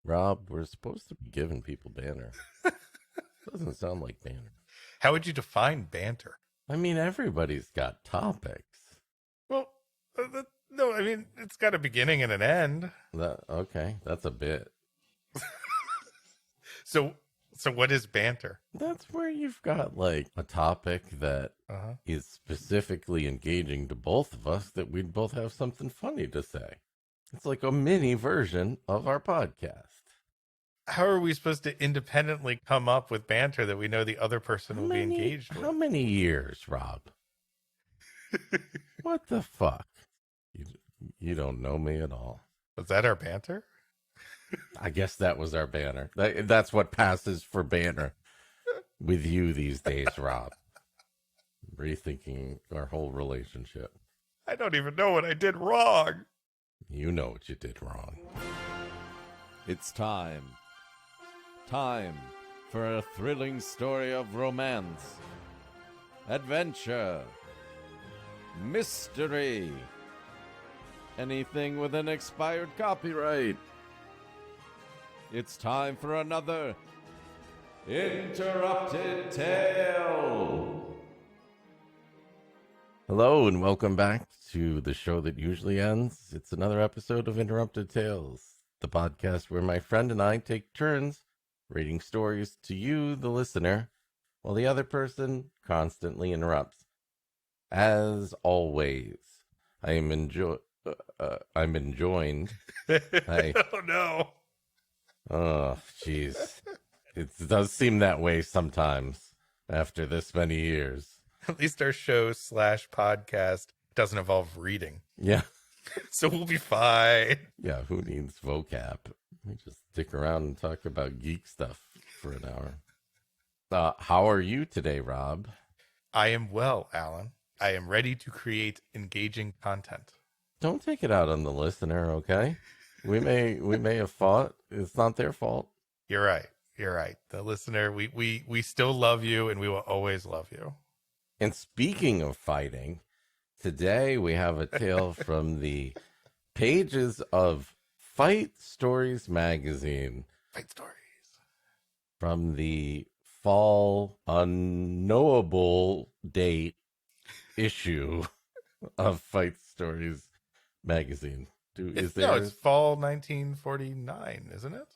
Rob, we're supposed to be giving people banter. Doesn't sound like banter. How would you define banter? I mean, everybody's got topics. Well, no, I mean, it's got a beginning and an end. Okay, that's a bit. So what is banter? That's where you've got like a topic that is specifically engaging to both of us that we'd both have something funny to say. It's like a mini version of our podcast. How are we supposed to independently come up with banter that we know the other person will be engaged with? How many years, Rob? What the fuck? You don't know me at all. Was that our banter? I guess that was our banner. That's what passes for banner with you these days, Rob. Rethinking our whole relationship. I don't even know what I did wrong. You know what you did wrong. It's time. Time for a thrilling story of romance, adventure, mystery, anything with an expired copyright. It's time for another Interrupted Tale. Hello and welcome back to the show that usually ends. It's another episode of Interrupted Tales, the podcast where my friend and I take turns reading stories to you, the listener, while the other person constantly interrupts. As always, I'm enjoined. Oh no. Oh, jeez. It does seem that way sometimes after this many years. At least our show / podcast doesn't involve reading. Yeah. So we'll be fine. Yeah, who needs vocab? We just stick around and talk about geek stuff for an hour. How are you today, Rob? I am well, Alan. I am ready to create engaging content. Don't take it out on the listener, okay? We may have fought. It's not their fault. You're right. The listener, we still love you and we will always love you. And speaking of fighting, today we have a tale from the pages of Fight Stories magazine. Fight Stories. From the fall unknowable date issue of Fight Stories magazine. It's fall 1949, isn't it?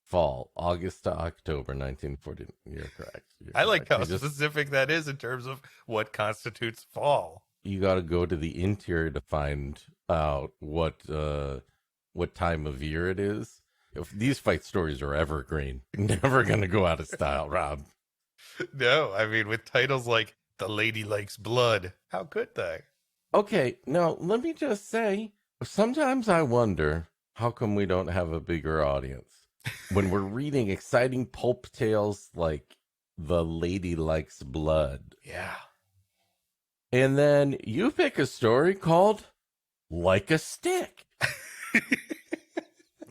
Fall, August to October 1940. You're correct. I like how specific that is in terms of what constitutes fall. You got to go to the interior to find out what time of year it is. If these Fight Stories are evergreen, never going to go out of style, Rob. No, I mean, with titles like The Lady Likes Blood, how could they? Okay, now let me just say, sometimes I wonder how come we don't have a bigger audience when we're reading exciting pulp tales like The Lady Likes Blood. Yeah. And then you pick a story called Like a Stick.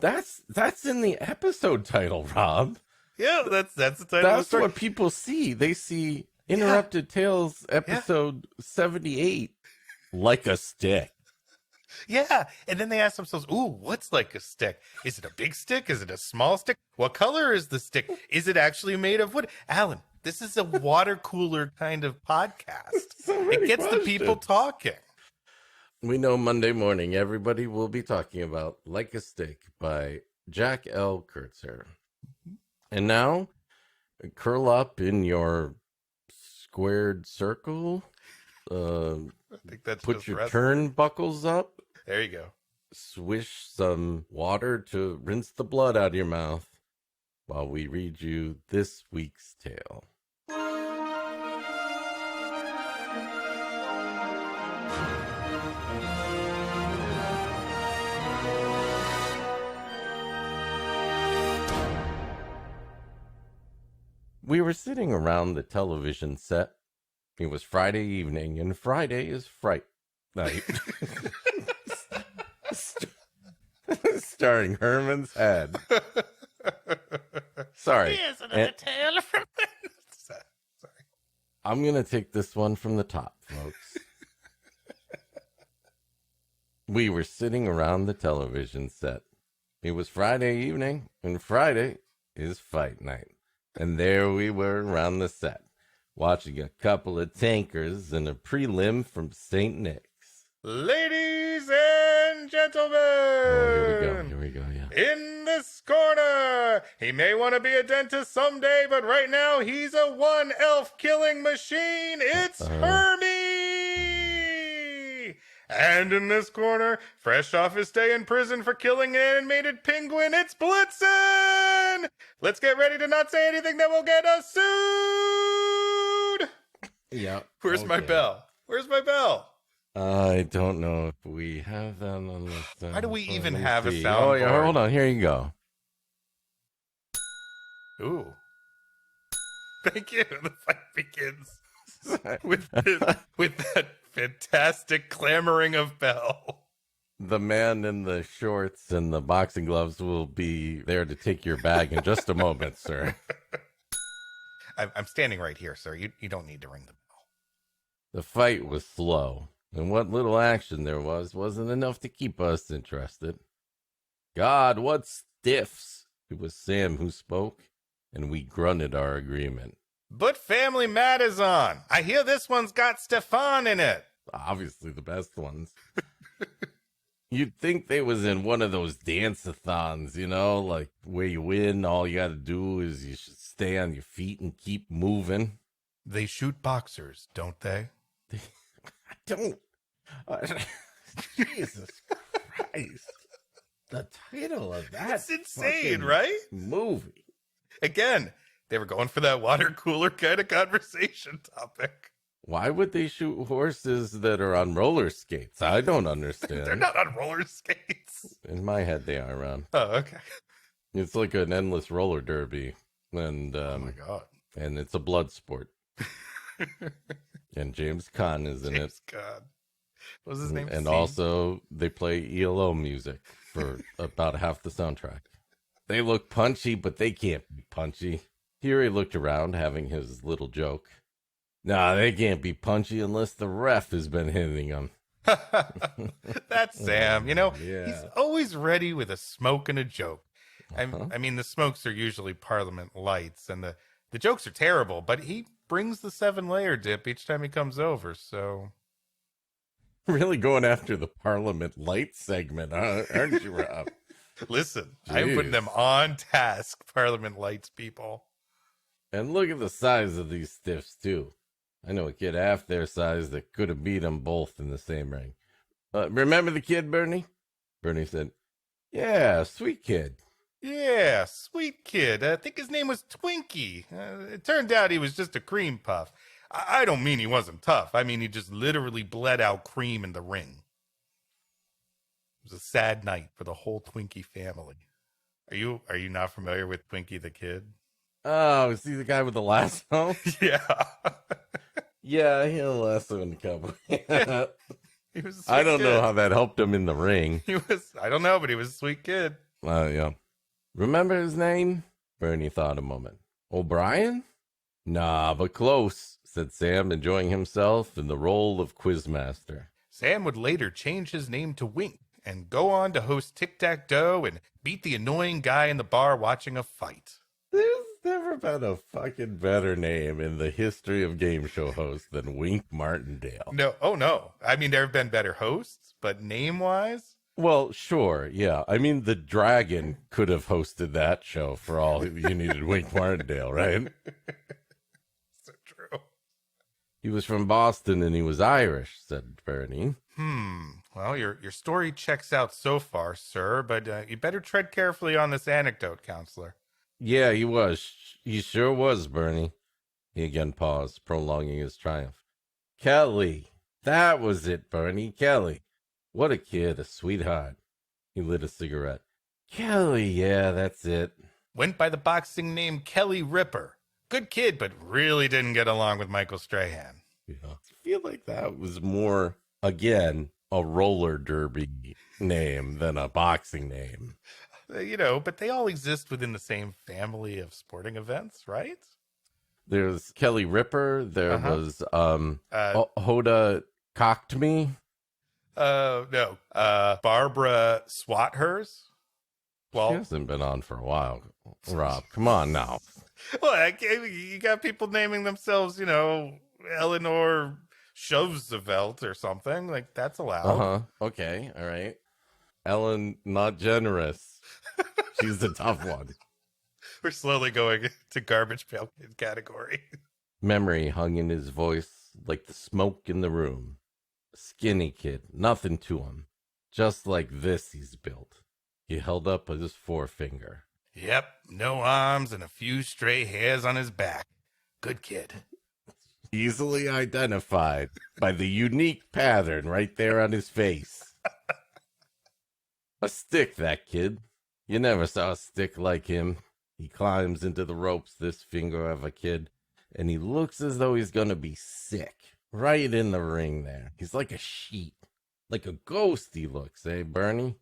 That's in the episode title, Rob. Yeah, that's the title. That's what people see. They see Interrupted Tales episode 78, Like a Stick. Yeah, and then they ask themselves, ooh, what's like a stick? Is it a big stick? Is it a small stick? What color is the stick? Is it actually made of wood? Alan, this is a water cooler kind of podcast. It gets the people talking. We know Monday morning everybody will be talking about Like a Stick by Jack L. Kurtzer. And now, curl up in your squared circle. I think that's put your turnbuckles up. There you go. Swish some water to rinse the blood out of your mouth while we read you this week's tale. We were sitting around the television set. It was Friday evening, and Friday is Fright Night. Starring Herman's Head. Sorry. Here's another tale from... Sorry. I'm going to take this one from the top, folks. We were sitting around the television set. It was Friday evening, and Friday is fight night. And there we were around the set, watching a couple of tankers and a prelim from St. Nick's. Ladies and gentlemen! Oh, here we go, yeah. In this corner, he may want to be a dentist someday, but right now he's a one elf killing machine. It's Hermie! And in this corner, fresh off his stay in prison for killing an animated penguin, it's Blitzen! Let's get ready to not say anything that will get us sued! Yeah. Where's my bell? Where's my bell? I don't know if we have that on the sound. Why do we even Let me have a see. soundboard? Oh, yeah, hold on. Here you go. Ooh. Thank you. The fight begins with that fantastic clamoring of bell. The man in the shorts and the boxing gloves will be there to take your bag in just a moment, sir. I'm standing right here, sir. You don't need to ring the bell. The fight was slow, and what little action there wasn't enough to keep us interested. God, what stiffs! It was Sam who spoke, and we grunted our agreement. But Family Matt is on. I hear this one's got Stefan in it. Obviously the best ones. You'd think they was in one of those dance-a-thons, you know, like where you win, all you gotta do is you should stay on your feet and keep moving. They shoot boxers, don't they? I don't. Jesus Christ. The title of that That's insane, fucking right? movie. Again, they were going for that water cooler kind of conversation topic. Why would they shoot horses that are on roller skates? I don't understand. They're not on roller skates. In my head, they are, Ron. Oh, okay. It's like an endless roller derby. And, Oh my God. and it's a blood sport. And James Caan is in it. James Caan. What was his name? And Steve? also, they play ELO music for about half the soundtrack. They look punchy, but they can't be punchy. Here he looked around, having his little joke. Nah, they can't be punchy unless the ref has been hitting them. That's Sam. You know, Yeah. he's always ready with a smoke and a joke. Uh-huh. I mean, the smokes are usually Parliament lights, and the jokes are terrible, but he brings the 7-layer dip each time he comes over, so... Really going after the Parliament light segment, huh? Aren't you, Rob? Listen, I'm putting Jeez. them on task, Parliament lights people. And look at the size of these stiffs, too. I know a kid half their size that could have beat them both in the same ring. Remember the kid, Bernie? Bernie said, yeah, sweet kid. Yeah, sweet kid. I think his name was Twinkie. It turned out he was just a cream puff. I don't mean he wasn't tough. I mean he just literally bled out cream in the ring. It was a sad night for the whole Twinkie family. Are you not familiar with Twinkie the Kid? Oh, is he the guy with the lasso? Yeah. Yeah, he'll lasso in a couple. He was a sweet I don't know kid. how that helped him in the ring. I don't know, but he was a sweet kid. Yeah. Remember his name? Bernie thought a moment. O'Brien? Nah, but close, said Sam, enjoying himself in the role of quizmaster. Sam would later change his name to Wink and go on to host Tic-Tac-Toe and beat the annoying guy in the bar watching a fight. There's never been a fucking better name in the history of game show hosts than Wink Martindale. No, oh no. I mean, there have been better hosts, but name-wise? Well, sure, yeah. I mean, the Dragon could have hosted that show for all you needed Wink Martindale, right? So true. He was from Boston and he was Irish, said Bernie. Well, your story checks out so far, sir, but you better tread carefully on this anecdote, counselor. Yeah, he was. He sure was, Bernie. He again paused, prolonging his triumph. Kelly. That was it, Bernie. Kelly. What a kid, a sweetheart. He lit a cigarette. Kelly, yeah, that's it. Went by the boxing name Kelly Ripper. Good kid, but really didn't get along with Michael Strahan. Yeah. I feel like that was more, again, a roller derby name than a boxing name. You know, but they all exist within the same family of sporting events, right? There's Kelly Ripper. There Uh-huh. was Hoda Cocked Me. No. Barbara Swathurst. Well, hasn't been on for a while. Rob, come on now. well, you got people naming themselves, Eleanor Roosevelt or something. Like, that's allowed. Okay. All right. Ellen, not generous. She's the tough one. We're slowly going to garbage pail kid category. Memory hung in his voice like the smoke in the room. Skinny kid, nothing to him. Just like this he's built. He held up his forefinger. Yep, no arms and a few stray hairs on his back. Good kid. Easily identified by the unique pattern right there on his face. A stick, that kid. You never saw a stick like him. He climbs into the ropes, this finger of a kid, and he looks as though he's going to be sick. Right in the ring there. He's like a sheet. Like a ghost he looks, eh, Bernie?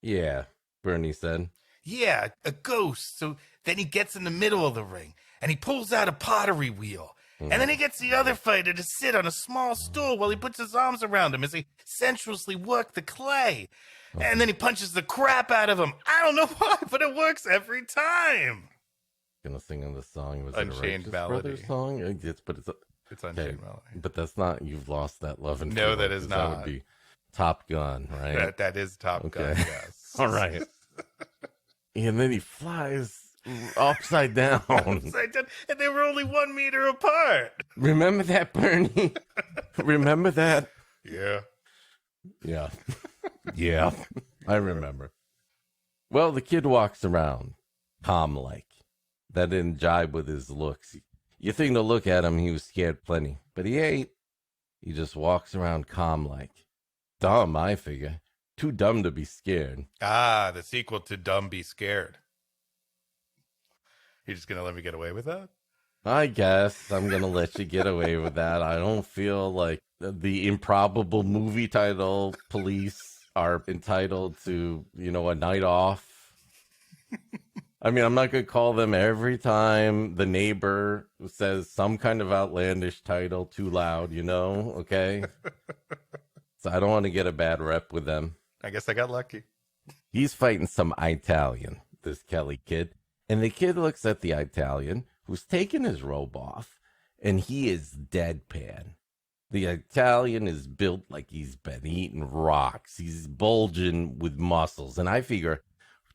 Yeah, Bernie said. Yeah, a ghost. So then he gets in the middle of the ring, and he pulls out a pottery wheel. And then he gets the other fighter to sit on a small stool while he puts his arms around him as they sensuously work the clay. And then he punches the crap out of him. I don't know why, but it works every time. Gonna sing in the song. Was Unchained it a Righteous Melody. Brothers song? It's Unchained Melody. But that's not. You've lost that love and No, feeling, that is 'cause not. That would be Top Gun, right? That is Top Gun, Okay. yes. All right. And then he flies upside down. Upside down, and they were only 1 meter apart. Remember that, Bernie? Remember that? Yeah. Yeah. Yeah. I remember. Well, the kid walks around, calm-like. That didn't jibe with his looks. You think to look at him, he was scared plenty. But he ain't. He just walks around calm-like. Dumb, I figure. Too dumb to be scared. Ah, the sequel to Dumb Be Scared. You're just going to let me get away with that? I guess I'm going to let you get away with that. I don't feel like the improbable movie title police are entitled to, a night off. I mean, I'm not going to call them every time the neighbor says some kind of outlandish title too loud, okay? So I don't want to get a bad rep with them. I guess I got lucky. He's fighting some Italian, this Kelly kid. And the kid looks at the Italian, who's taken his robe off, and he is deadpan. The Italian is built like he's been eating rocks. He's bulging with muscles. And I figure,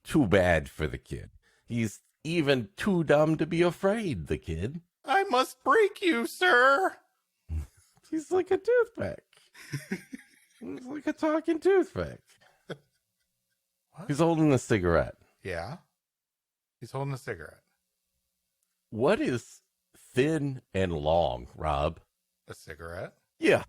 too bad for the kid. He's even too dumb to be afraid, the kid. I must break you, sir. He's like a toothpick. He's like a talking toothpick. What? He's holding a cigarette. Yeah. He's holding a cigarette. What is thin and long, Rob? A cigarette? Yeah.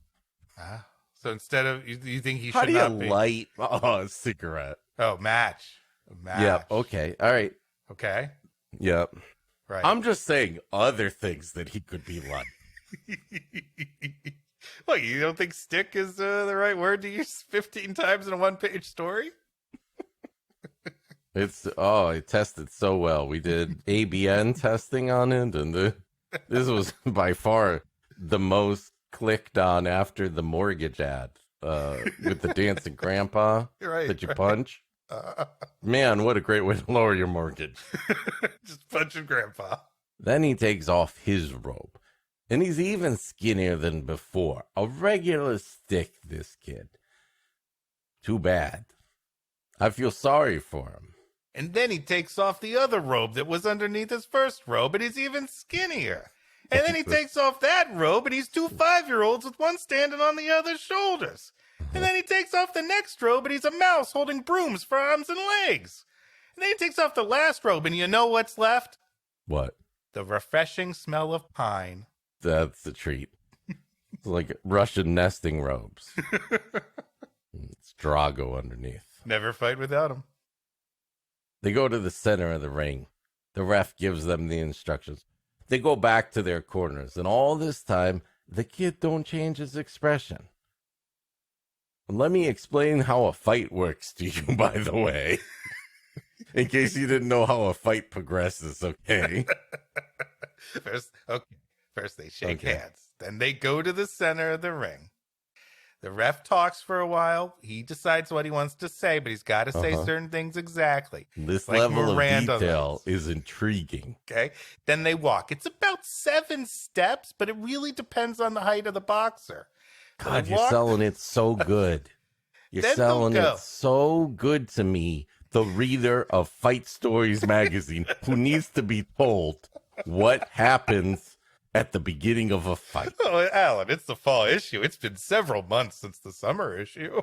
Ah. So instead of, you think he How should do you not be? light a cigarette? Oh, match. A match. Yeah. Okay. All right. Okay. Yep. Right. I'm just saying other things that he could be like. What, you don't think stick is the right word to use 15 times in a one-page story? It tested so well. We did ABN testing on it, and this was by far the most clicked on after the mortgage ad with the dancing grandpa Right, that you right. punch. Man, what a great way to lower your mortgage. Just punching grandpa. Then he takes off his robe, and he's even skinnier than before. A regular stick, this kid. Too bad. I feel sorry for him. And then he takes off the other robe that was underneath his first robe, and he's even skinnier. And then he takes off that robe, and he's 2 5-year-olds with one standing on the other's shoulders. And then he takes off the next robe, and he's a mouse holding brooms for arms and legs. And then he takes off the last robe, and you know what's left? What? The refreshing smell of pine. That's a treat. It's like Russian nesting robes. It's Drago underneath. Never fight without him. They go to the center of the ring. The ref gives them the instructions. They go back to their corners, and all this time, the kid don't change his expression. Let me explain how a fight works to you, by the way. In case you didn't know how a fight progresses, okay? First they shake Okay. hands. Then they go to the center of the ring. The ref talks for a while. He decides what he wants to say, but he's got to say certain things exactly. This Like level of Miranda detail lights. is intriguing. Okay. Then they walk. It's about 7 steps, but it really depends on the height of the boxer. God, They you're walk- selling it so good. You're Then they'll selling go. it so good to me, the reader of Fight Stories magazine, who needs to be told what happens at the beginning of a fight. Oh, Alan, it's the fall issue. It's been several months since the summer issue.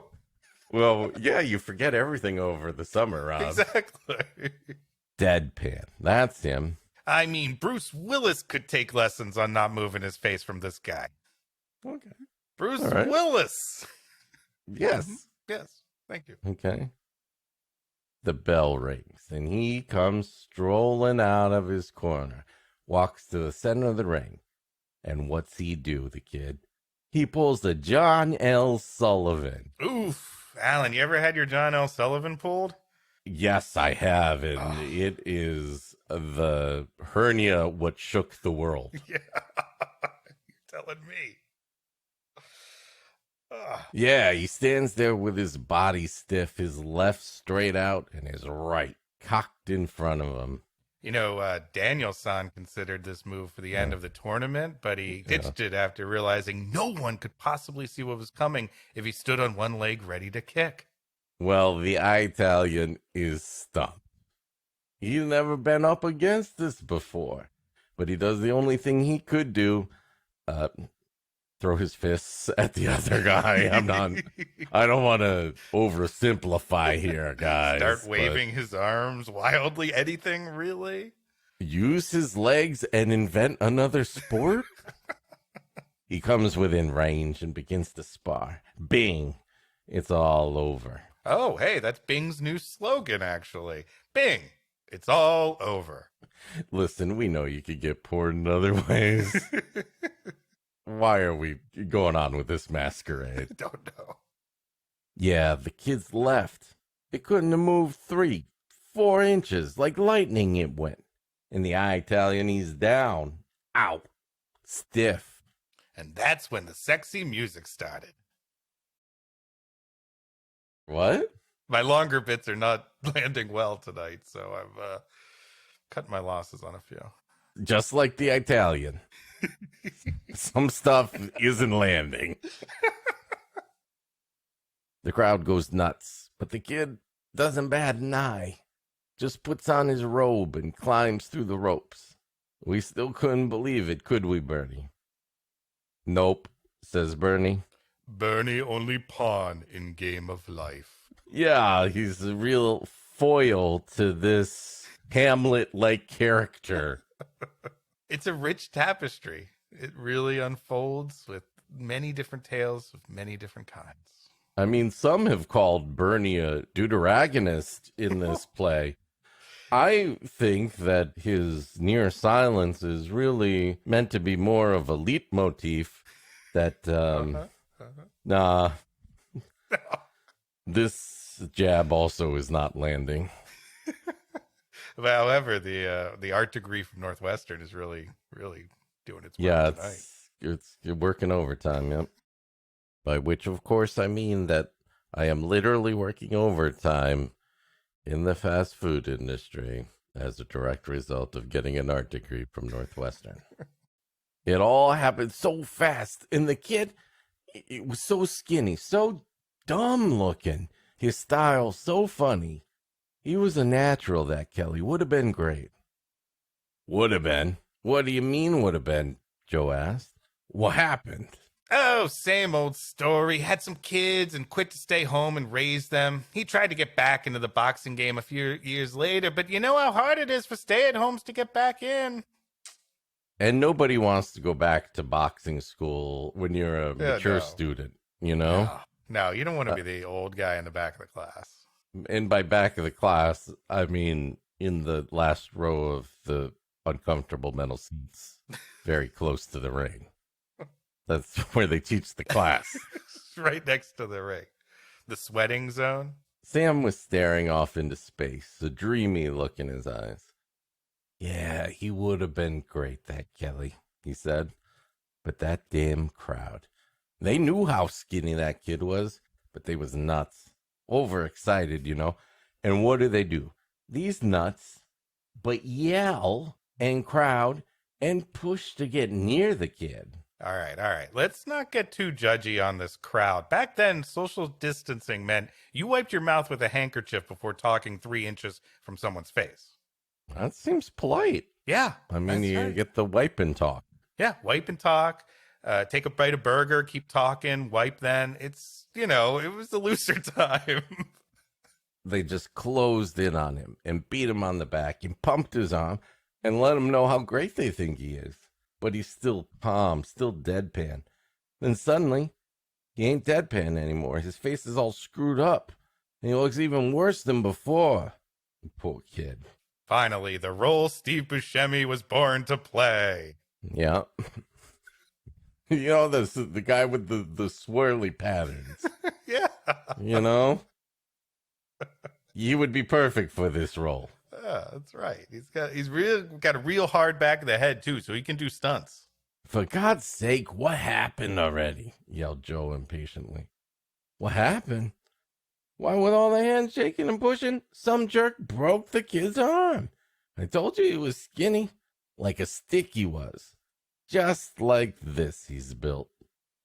Well, yeah, you forget everything over the summer, Rob. Exactly. Deadpan. That's him. I mean, Bruce Willis could take lessons on not moving his face from this guy. Okay. Bruce All right. Willis. Yes. Yes. Thank you. Okay. The bell rings, and he comes strolling out of his corner, walks to the center of the ring. And what's he do, the kid? He pulls the John L. Sullivan. Oof. Alan, you ever had your John L. Sullivan pulled? Yes, I have, and it is the hernia what shook the world. Yeah. You're telling me. Yeah, he stands there with his body stiff, his left straight out, and his right cocked in front of him. You know, Daniel-san considered this move for the end of the tournament, but he ditched it after realizing no one could possibly see what was coming if he stood on one leg ready to kick. Well, the Italian is stumped. He's never been up against this before, but he does the only thing he could do, throw his fists at the other guy. I don't want to oversimplify here, guys. Start waving his arms wildly. Anything, really? Use his legs and invent another sport? He comes within range and begins to spar. Bing! It's all over. Oh, hey, that's Bing's new slogan, actually. Bing! It's all over. Listen, we know you could get poured in other ways. Why are we going on with this masquerade? Don't know. Yeah, the kid's left. It couldn't have moved 3, 4 inches. Like lightning it went. And the Italian, he's down. Out. Stiff. And that's when the sexy music started. What? My longer bits are not landing well tonight, so I've cut my losses on a few. Just like the Italian. Some stuff isn't landing. The crowd goes nuts, but the kid doesn't bat an eye. Just puts on his robe and climbs through the ropes. We still couldn't believe it, could we, Bernie? Nope, says Bernie. Bernie only pawn in game of life. Yeah, he's a real foil to this Hamlet-like character. It's a rich tapestry. It really unfolds with many different tales of many different kinds. I mean, some have called Bernie a deuteragonist in this play. I think that his near silence is really meant to be more of a leitmotif that, nah, this jab also is not landing. But however, the art degree from Northwestern is really doing its work Yeah, tonight. it's working overtime, yep. By which, of course, I mean that I am literally working overtime in the fast food industry as a direct result of getting an art degree from Northwestern. It all happened so fast, and the kid, it was so skinny, so dumb looking. His style so funny. He was a natural, that Kelly. Would have been great. Would have been? What do you mean would have been? Joe asked. What happened? Oh, same old story. Had some kids and quit to stay home and raise them. He tried to get back into the boxing game a few years later, but you know how hard it is for stay-at-homes to get back in. And nobody wants to go back to boxing school when you're a mature student, you know? No, you don't want to be the old guy in the back of the class. And by back of the class, I mean in the last row of the uncomfortable metal seats, very close to the ring. That's where they teach the class. Right next to the ring. The sweating zone. Sam was staring off into space, a dreamy look in his eyes. Yeah, he would have been great, that Kelly, he said. But that damn crowd. They knew how skinny that kid was, but they was nuts. Overexcited, you know. And what do? These nuts, but yell and crowd and push to get near the kid. All right. Let's not get too judgy on this crowd. Back then, social distancing meant you wiped your mouth with a handkerchief before talking 3 inches from someone's face. That seems polite. Yeah. I mean, you right. get the wipe and talk. Yeah, wipe and talk. Take a bite of burger, keep talking, wipe then. It's, it was a looser time. They just closed in on him and beat him on the back and pumped his arm and let him know how great they think he is. But he's still calm, still deadpan. Then suddenly, he ain't deadpan anymore. His face is all screwed up. And he looks even worse than before. Poor kid. Finally, the role Steve Buscemi was born to play. Yeah. The guy with the swirly patterns. Yeah. You would be perfect for this role. Yeah, that's right. He's really got a real hard back of the head too, so he can do stunts. For God's sake, what happened already? Yelled Joe impatiently. What happened? Why, with all the handshaking and pushing, some jerk broke the kid's arm. I told you he was skinny, like a stick he was. Just like this he's built.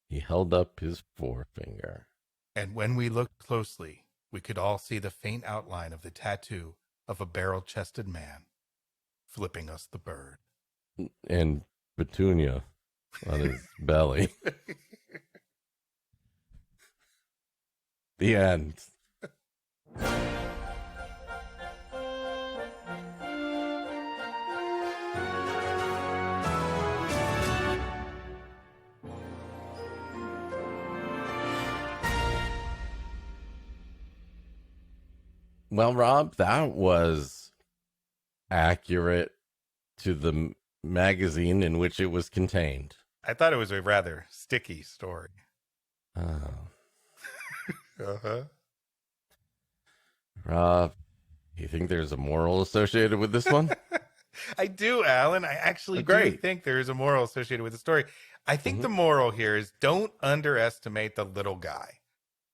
He held up his forefinger. And when we looked closely, we could all see the faint outline of the tattoo of a barrel-chested man flipping us the bird. And Petunia on his belly. The end. Well, Rob, that was accurate to the magazine in which it was contained. I thought it was a rather sticky story. Oh. Uh-huh. Rob, you think there's a moral associated with this one? I do, Alan. I actually do think there is a moral associated with the story. I think the moral here is don't underestimate the little guy.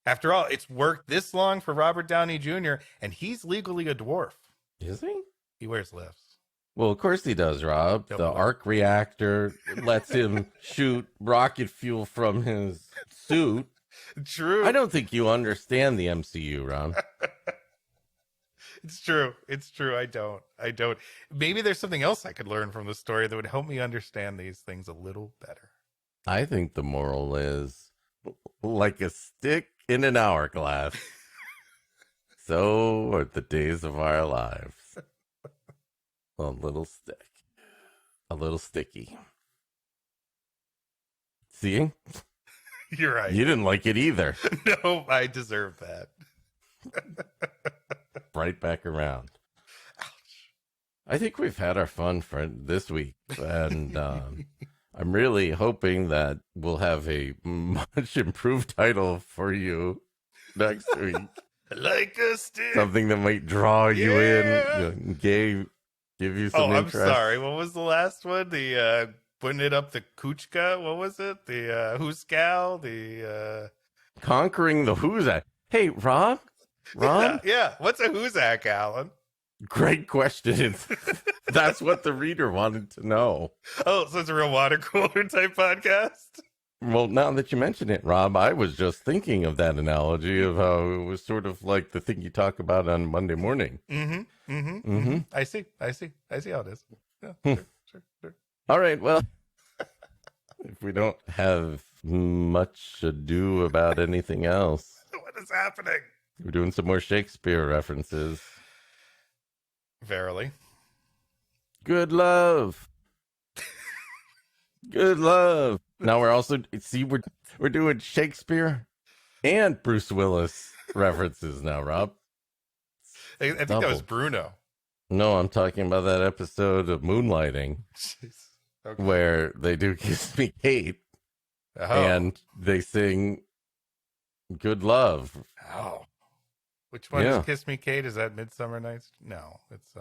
After all, it's worked this long for Robert Downey Jr., and he's legally a dwarf. Is he? He wears lifts. Well, of course he does, Rob. The arc reactor lets him shoot rocket fuel from his suit. True. I don't think you understand the MCU, Ron. It's true. I don't. Maybe there's something else I could learn from the story that would help me understand these things a little better. I think the moral is like a stick in an hourglass. So are the days of our lives. A little stick. A little sticky. See? You're right. You didn't like it either. No, I deserve that. Right back around. Ouch. I think we've had our fun for this week. And I'm really hoping that we'll have a much improved title for you next week. Like a stick. Something that might draw you in, give you some interest. I'm sorry. What was the last one? The putting it up the Kuchka? What was it? The Huskow? The Conquering the Huzak. Hey, Ron? Yeah. What's a Huzak, Alan? Great question. That's what the reader wanted to know. Oh, so it's a real water cooler type podcast? Well, now that you mention it, Rob, I was just thinking of that analogy of how it was sort of like the thing you talk about on Monday morning. I see how it is. Yeah, sure. All right, well, if we don't have much ado about anything else. What is happening? We're doing some more Shakespeare references. Verily. Good love. Good love. Now we're also we're doing Shakespeare and Bruce Willis references now, Rob. I think that was Bruno. No, I'm talking about that episode of Moonlighting. Jeez. Okay. Where they do Kiss Me Kate and they sing Good Love. Oh. Which one is Kiss Me Kate? Is that Midsummer Night's? No, it's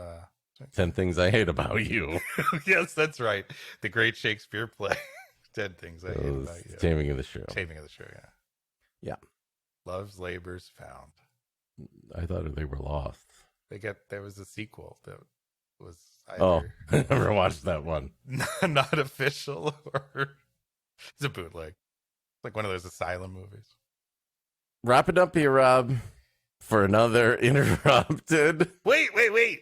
10 Things I Hate About You. Yes, that's right. The great Shakespeare play. Dead things I It hate was about you. Taming of the Shrew. Taming of the Shrew, yeah. Yeah. Love's Labor's Found. I thought they were lost. There was a sequel that was Oh, either I never watched that one. not official or it's a bootleg. It's like one of those asylum movies. Wrap it up here, Rob, for another interrupted. Wait.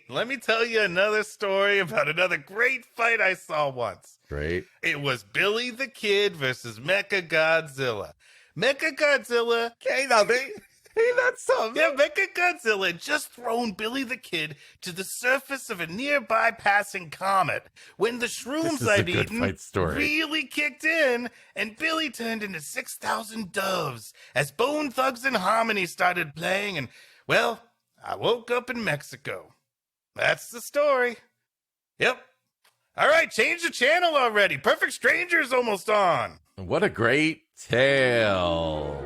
Let me tell you another story about another great fight I saw once. Great. It was Billy the Kid versus Mecha Godzilla. Mecha Godzilla. Okay, now that's something. Yeah, Mecha Godzilla had just thrown Billy the Kid to the surface of a nearby passing comet when the This shrooms is a I'd good eaten fight story. really kicked in, and Billy turned into 6,000 doves as Bone Thugs and Harmony started playing, and, well, I woke up in Mexico. That's the story. Yep. All right, change the channel already. Perfect Stranger's almost on. What a great tale.